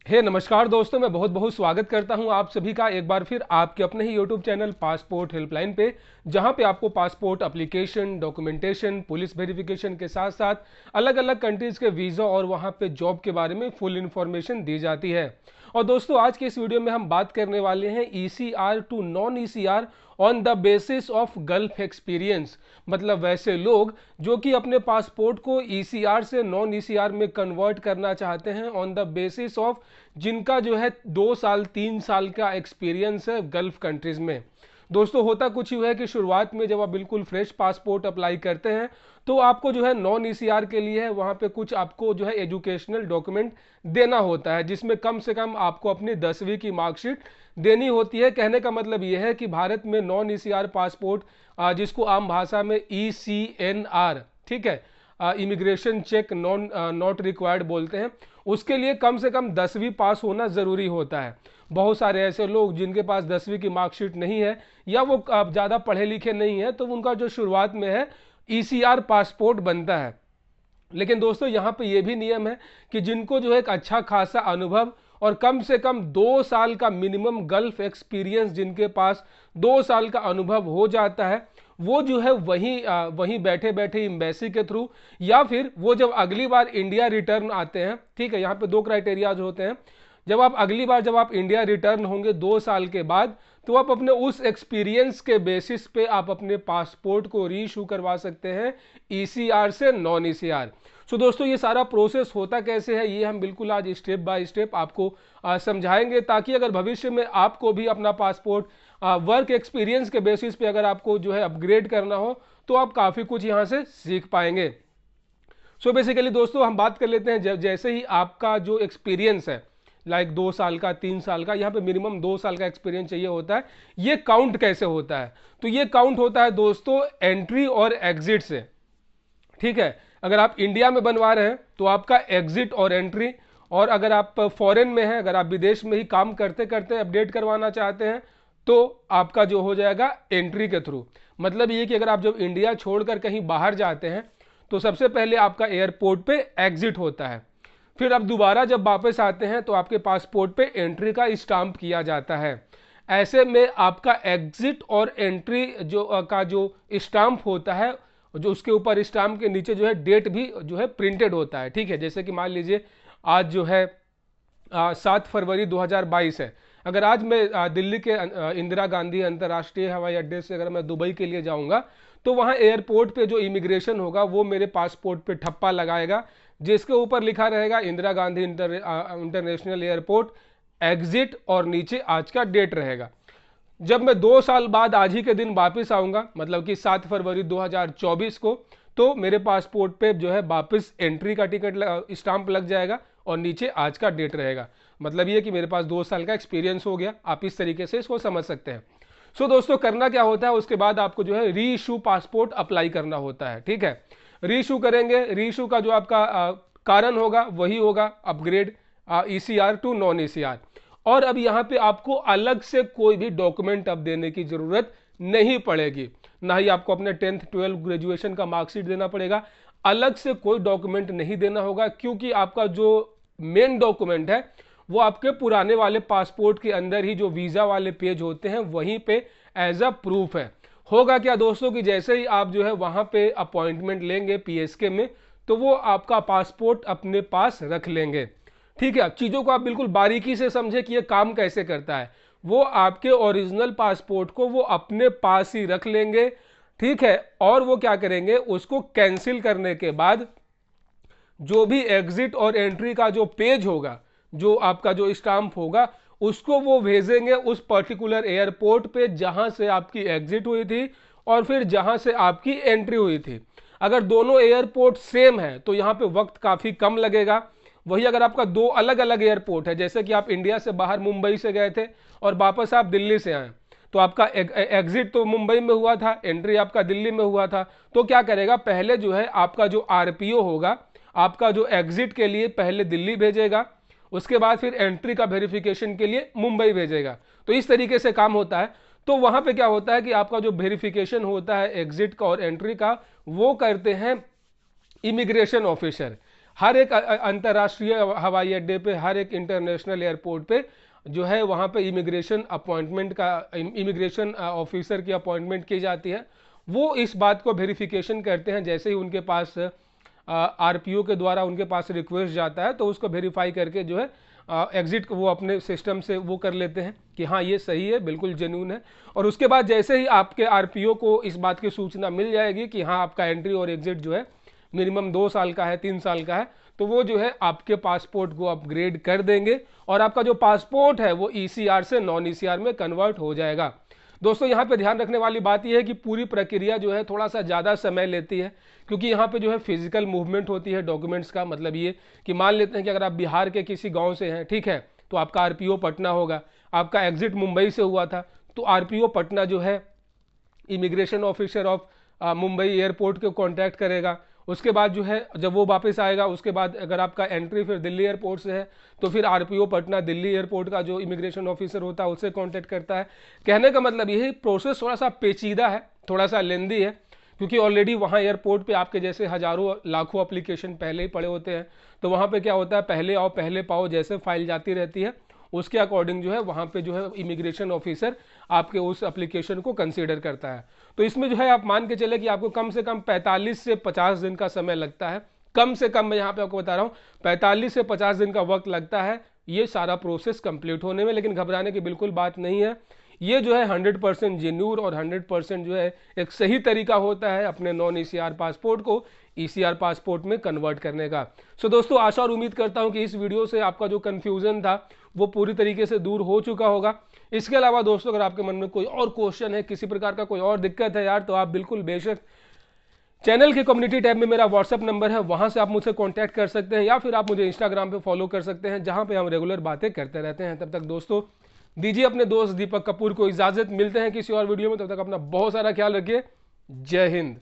नमस्कार दोस्तों, मैं बहुत बहुत स्वागत करता हूं आप सभी का एक बार फिर आपके अपने ही यूट्यूब चैनल पासपोर्ट हेल्पलाइन पे, जहां पे आपको passport application, documentation, police verification के साथ साथ अलग अलग कंट्रीज के वीज़ा और वहां पे जॉब के बारे में फुल इन्फॉर्मेशन दी जाती है। और दोस्तों, आज के इस वीडियो में हम बात करने वाले हैं ECR to non ECR on the basis of Gulf experience. मतलब वैसे लोग जो कि अपने पासपोर्ट को ECR से नॉन ECR में कन्वर्ट करना चाहते हैं ऑन द बेसिस ऑफ जिनका जो है 2 साल 3 साल का एक्सपीरियंस है गल्फ कंट्रीज में। दोस्तों, होता कुछ ही है कि शुरुआत में जब आप बिल्कुल फ्रेश पासपोर्ट अप्लाई करते हैं तो आपको जो है नॉन ECR के लिए है वहाँ पे कुछ आपको जो है एजुकेशनल डॉक्यूमेंट देना होता है, जिसमें कम से कम आपको अपनी 10वीं की मार्कशीट देनी होती है। कहने का मतलब यह है कि भारत में नॉन ECR पासपोर्ट, जिसको आम भाषा में ECNR, ठीक है, इमिग्रेशन चेक नॉट रिक्वायर्ड बोलते हैं, उसके लिए कम से कम 10वीं पास होना ज़रूरी होता है। बहुत सारे ऐसे लोग जिनके पास 10वीं की मार्कशीट नहीं है या वो ज़्यादा पढ़े लिखे नहीं है, तो उनका जो शुरुआत में है ECR पासपोर्ट बनता है। लेकिन दोस्तों, यहाँ पे ये भी नियम है कि जिनको जो है एक अच्छा खासा अनुभव और कम से कम 2 साल का मिनिमम गल्फ एक्सपीरियंस, जिनके पास 2 साल का अनुभव हो जाता है, वो जो है वहीं बैठे बैठे एम्बेसी के थ्रू या फिर वो जब अगली बार इंडिया रिटर्न आते हैं, ठीक है, यहाँ पे 2 क्राइटेरियाज होते हैं। जब आप अगली बार जब आप इंडिया रिटर्न होंगे 2 साल के बाद, तो आप अपने उस एक्सपीरियंस के बेसिस पे आप अपने पासपोर्ट को रीइशू करवा सकते हैं ECR से नॉन ECR। सो दोस्तों, ये सारा प्रोसेस होता कैसे है, ये हम बिल्कुल आज स्टेप बाय स्टेप आपको समझाएंगे, ताकि अगर भविष्य में आपको भी अपना पासपोर्ट वर्क एक्सपीरियंस के बेसिस पे अगर आपको जो है अपग्रेड करना हो तो आप काफ़ी कुछ यहाँ से सीख पाएंगे। सो बेसिकली दोस्तों, हम बात कर लेते हैं जैसे ही आपका जो एक्सपीरियंस है, लाइक 2 साल का 3 साल का, यहाँ पे मिनिमम 2 साल का एक्सपीरियंस चाहिए होता है। ये काउंट कैसे होता है? तो ये काउंट होता है दोस्तों एंट्री और एग्जिट से, ठीक है। अगर आप इंडिया में बनवा रहे हैं तो आपका एग्जिट और एंट्री, और अगर आप फॉरेन में हैं, अगर आप विदेश में ही काम करते करते अपडेट करवाना चाहते हैं, तो आपका जो हो जाएगा एंट्री के थ्रू। मतलब ये कि अगर आप जब इंडिया छोड़कर कहीं बाहर जाते हैं तो सबसे पहले आपका एयरपोर्ट पे एग्जिट होता है, फिर आप दोबारा जब वापस आते हैं तो आपके पासपोर्ट पे एंट्री का स्टाम्प किया जाता है। ऐसे में आपका एग्जिट और एंट्री जो स्टाम्प होता है, जो उसके ऊपर स्टाम्प के नीचे जो है डेट भी जो है प्रिंटेड होता है, ठीक है। जैसे कि मान लीजिए आज जो है 7 फरवरी 2022 है। अगर आज मैं दिल्ली के इंदिरा गांधी अंतर्राष्ट्रीय हवाई अड्डे से अगर मैं दुबई के लिए जाऊंगा, तो वहां एयरपोर्ट पे जो इमिग्रेशन होगा वो मेरे पासपोर्ट पे ठप्पा लगाएगा, जिसके ऊपर लिखा रहेगा Indira Gandhi international airport exit, और नीचे आज का डेट रहेगा। जब मैं 2 साल बाद आज ही के दिन वापस आऊंगा, मतलब कि 7 फरवरी 2024 को, तो मेरे पासपोर्ट पे जो है वापस एंट्री का टिकट स्टाम्प लग जाएगा और नीचे आज का डेट रहेगा। मतलब ये कि मेरे पास 2 साल का एक्सपीरियंस हो गया। आप इस तरीके से इसको समझ सकते हैं। सो दोस्तों, करना क्या होता है, उसके बाद आपको जो है री इशू पासपोर्ट अप्लाई करना होता है, ठीक है। री इशू करेंगे, री इशू का जो आपका कारण होगा वही होगा upgrade ECR to non ECR। और अब यहाँ पे आपको अलग से कोई भी डॉक्यूमेंट अब देने की जरूरत नहीं पड़ेगी, ना ही आपको अपने 10th 12th ग्रेजुएशन का मार्कशीट देना पड़ेगा। अलग से कोई डॉक्यूमेंट नहीं देना होगा, क्योंकि आपका जो मेन डॉक्यूमेंट है वो आपके पुराने वाले पासपोर्ट के अंदर ही जो वीजा वाले पेज होते हैं वहीं पे एज अ प्रूफ है। होगा क्या दोस्तों कि जैसे ही आप जो है वहां पे अपॉइंटमेंट लेंगे PSK में, तो वो आपका पासपोर्ट अपने पास रख लेंगे, ठीक है। अब चीजों को आप बिल्कुल बारीकी से समझे कि ये काम कैसे करता है। वो आपके ओरिजिनल पासपोर्ट को वो अपने पास ही रख लेंगे, ठीक है। और वो क्या करेंगे, उसको कैंसिल करने के बाद जो भी एग्जिट और एंट्री का जो पेज होगा, जो आपका जो स्टाम्प होगा, उसको वो भेजेंगे उस पर्टिकुलर एयरपोर्ट पे जहां से आपकी एग्जिट हुई थी और फिर जहां से आपकी एंट्री हुई थी। अगर दोनों एयरपोर्ट सेम है तो यहाँ पे वक्त काफी कम लगेगा। वही अगर आपका 2 अलग अलग एयरपोर्ट है, जैसे कि आप इंडिया से बाहर मुंबई से गए थे और वापस आप दिल्ली से आए, तो आपका एग्जिट तो मुंबई में हुआ था, एंट्री आपका दिल्ली में हुआ था, तो क्या करेगा, पहले जो है आपका जो RPO होगा, आपका जो एग्जिट के लिए पहले दिल्ली भेजेगा, उसके बाद फिर एंट्री का वेरिफिकेशन के लिए मुंबई भेजेगा। तो इस तरीके से काम होता है। तो वहां पे क्या होता है कि आपका जो वेरिफिकेशन होता है एग्जिट का और एंट्री का, वो करते हैं इमिग्रेशन ऑफिसर। हर एक अंतर्राष्ट्रीय हवाई अड्डे पे, हर एक इंटरनेशनल एयरपोर्ट पे जो है वहाँ पे इमिग्रेशन अपॉइंटमेंट का, इमिग्रेशन ऑफिसर की अपॉइंटमेंट की जाती है। वो इस बात को वेरिफिकेशन करते हैं, जैसे ही उनके पास आरपीओ के द्वारा उनके पास रिक्वेस्ट जाता है तो उसको वेरीफाई करके जो है एग्जिट वो अपने सिस्टम से वो कर लेते हैं कि हाँ ये सही है, बिल्कुल जेन्युइन है। और उसके बाद जैसे ही आपके आरपीओ को इस बात की सूचना मिल जाएगी कि हाँ आपका एंट्री और एग्जिट जो है मिनिमम 2 साल का है, 3 साल का है, तो वो जो है आपके पासपोर्ट को अपग्रेड कर देंगे और आपका जो पासपोर्ट है वो ईसीआर से नॉन ईसीआर में कन्वर्ट हो जाएगा। दोस्तों यहाँ पे ध्यान रखने वाली बात यह है कि पूरी प्रक्रिया जो है थोड़ा सा ज़्यादा समय लेती है, क्योंकि यहाँ पे जो है फिजिकल मूवमेंट होती है डॉक्यूमेंट्स का। मतलब ये कि मान लेते हैं कि अगर आप बिहार के किसी गांव से हैं, ठीक है, तो आपका आरपीओ पटना होगा, आपका एग्जिट मुंबई से हुआ था तो आरपीओ पटना जो है immigration officer of Mumbai airport को कांटेक्ट करेगा। उसके बाद जो है जब वो वापस आएगा, उसके बाद अगर आपका एंट्री फिर दिल्ली एयरपोर्ट से है तो फिर आरपीओ पटना दिल्ली एयरपोर्ट का जो इमिग्रेशन ऑफिसर होता है उससे कांटेक्ट करता है। कहने का मतलब यही प्रोसेस थोड़ा सा पेचीदा है, थोड़ा सा लेंदी है, क्योंकि ऑलरेडी वहाँ एयरपोर्ट पे आपके जैसे हजारों लाखों एप्लीकेशन पहले ही पड़े होते हैं। तो वहाँ पे क्या होता है, पहले आओ पहले पाओ जैसे फाइल जाती रहती है उसके अकॉर्डिंग जो है वहाँ पे जो है इमिग्रेशन ऑफिसर आपके उस एप्लीकेशन को कंसीडर करता है। तो इसमें जो है आप मान के चले कि आपको कम से कम 45 से 50 दिन का समय लगता है, कम से कम। मैं यहाँ पे आपको बता रहा हूँ 45 से 50 दिन का वक्त लगता है ये सारा प्रोसेस कंप्लीट होने में। लेकिन घबराने की बिल्कुल बात नहीं है, ये जो है 100% जेन्युइन और 100% जो है एक सही तरीका होता है अपने नॉन ईसीआर पासपोर्ट को ईसीआर पासपोर्ट में कन्वर्ट करने का। सो दोस्तों आशा और उम्मीद करता हूं कि इस वीडियो से आपका जो कंफ्यूजन था वो पूरी तरीके से दूर हो चुका होगा। इसके अलावा दोस्तों अगर आपके मन में कोई और क्वेश्चन है, किसी प्रकार का कोई और दिक्कत है यार, तो आप बिल्कुल बेशक चैनल के कम्युनिटी टैब में मेरा व्हाट्सअप नंबर है, वहां से आप मुझसे कांटेक्ट कर सकते हैं, या फिर आप मुझे इंस्टाग्राम पे फॉलो कर सकते हैं जहां पे हम रेगुलर बातें करते रहते हैं। तब तक दोस्तों दीजिए अपने दोस्त दीपक कपूर को इजाजत, मिलते हैं किसी और वीडियो में, तब तक अपना बहुत सारा ख्याल रखिए। जय हिंद।